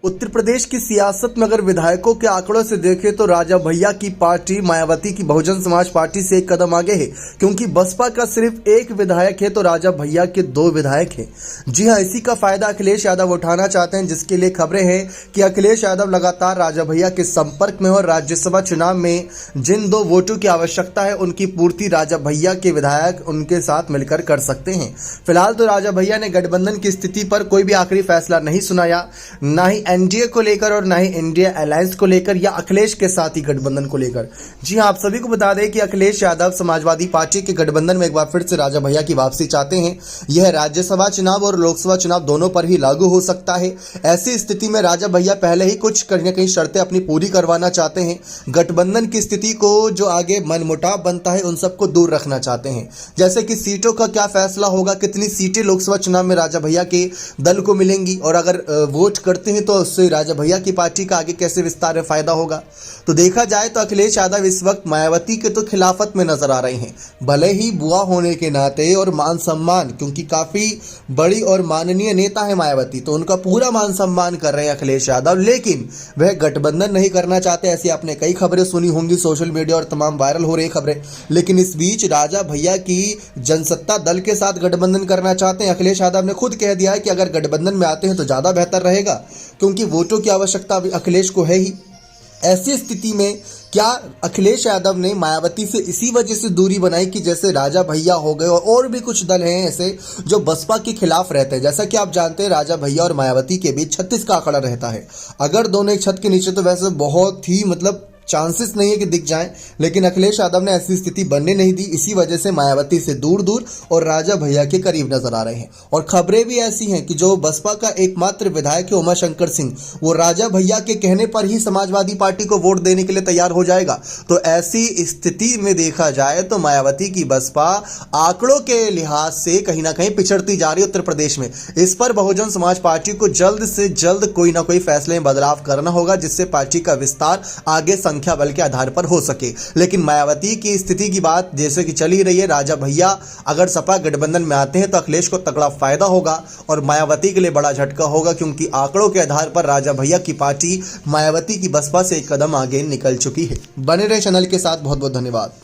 उत्तर प्रदेश की सियासत में अगर विधायकों के आंकड़ों से देखें तो राजा भैया की पार्टी मायावती की बहुजन समाज पार्टी से एक कदम आगे है, क्योंकि बसपा का सिर्फ एक विधायक है तो राजा भैया के 2 विधायक हैं। जी हां, इसी का फायदा अखिलेश यादव उठाना चाहते हैं, जिसके लिए खबरें हैं कि अखिलेश यादव लगातार राजा भैया के संपर्क में और राज्यसभा चुनाव में जिन 2 वोटों की आवश्यकता है उनकी पूर्ति राजा भैया के विधायक उनके साथ मिलकर कर सकते हैं। फिलहाल तो राजा भैया ने गठबंधन की स्थिति पर कोई भी आखिरी फैसला नहीं सुनाया, ना ही एनडीए को लेकर और ना ही इंडिया अलायंस को लेकर या अखिलेश के साथ ही गठबंधन को लेकर। जी हां, आप सभी को बता दें कि अखिलेश यादव समाजवादी पार्टी के गठबंधन में एक बार फिर से राजा भैया की वापसी चाहते हैं। यह राज्यसभा चुनाव और लोकसभा चुनाव दोनों पर ही लागू हो सकता है। ऐसी स्थिति में राजा भैया पहले ही कुछ कहीं ना कहीं शर्तें अपनी पूरी करवाना चाहते हैं। गठबंधन की स्थिति को जो आगे मनमुटाव बनता है उन सबको दूर रखना चाहते हैं, जैसे कि सीटों का क्या फैसला होगा, कितनी सीटें लोकसभा चुनाव में राजा भैया के दल को मिलेंगी और अगर वोट करते हैं तो उससे राजा भैया की पार्टी का आगे कैसे विस्तार में फायदा होगा। तो देखा जाए तो अखिलेश यादव इस वक्त मायावती के तो खिलाफत में नजर आ रहे हैं, भले ही बुआ होने के नाते और मान सम्मान, क्योंकि काफी बड़ी और माननीय नेता है मायावती, तो उनका पूरा मान सम्मान कर रहे हैं अखिलेश यादव, लेकिन वह गठबंधन नहीं करना चाहते। ऐसी आपने कई खबरें सुनी होंगी सोशल मीडिया और तमाम वायरल हो रही खबरें, लेकिन इस बीच राजा भैया की जनसत्ता दल के साथ गठबंधन करना चाहते हैं। अखिलेश यादव ने खुद कह दिया है कि अगर गठबंधन में आते हैं तो ज्यादा बेहतर रहेगा, क्योंकि वोटों की आवश्यकता अभी अखिलेश को है ही। ऐसी स्थिति में क्या अखिलेश यादव ने मायावती से इसी वजह से दूरी बनाई कि जैसे राजा भैया हो गए और भी कुछ दल हैं ऐसे जो बसपा के खिलाफ रहते हैं। जैसा कि आप जानते हैं राजा भैया और मायावती के बीच 36 का आंकड़ा रहता है। अगर दोनों एक छत के नीचे तो वैसे बहुत ही चांसेस नहीं है कि दिख जाएं, लेकिन अखिलेश यादव ने ऐसी स्थिति बनने नहीं दी। इसी वजह से मायावती से दूर दूर और राजा भैया के करीब नजर आ रहे हैं। और खबरें भी ऐसी हैं कि जो बसपा का एकमात्र विधायक है उमाशंकर सिंह, वो राजा भैया के कहने पर ही समाजवादी पार्टी को वोट देने के लिए तैयार हो जाएगा। तो ऐसी स्थिति में देखा जाए तो मायावती की बसपा आंकड़ों के लिहाज से कहीं ना कहीं पिछड़ती जा रही है उत्तर प्रदेश में। इस पर बहुजन समाज पार्टी को जल्द से जल्द कोई ना कोई फैसले में बदलाव करना होगा, जिससे पार्टी का विस्तार आगे संख्या बल के आधार पर हो सके। लेकिन मायावती की स्थिति की बात जैसे कि चली रही है, राजा भैया अगर सपा गठबंधन में आते हैं तो अखिलेश को तगड़ा फायदा होगा और मायावती के लिए बड़ा झटका होगा, क्योंकि आंकड़ों के आधार पर राजा भैया की पार्टी मायावती की बसपा से एक कदम आगे निकल चुकी है। बने रहे चैनल के साथ, बहुत बहुत धन्यवाद।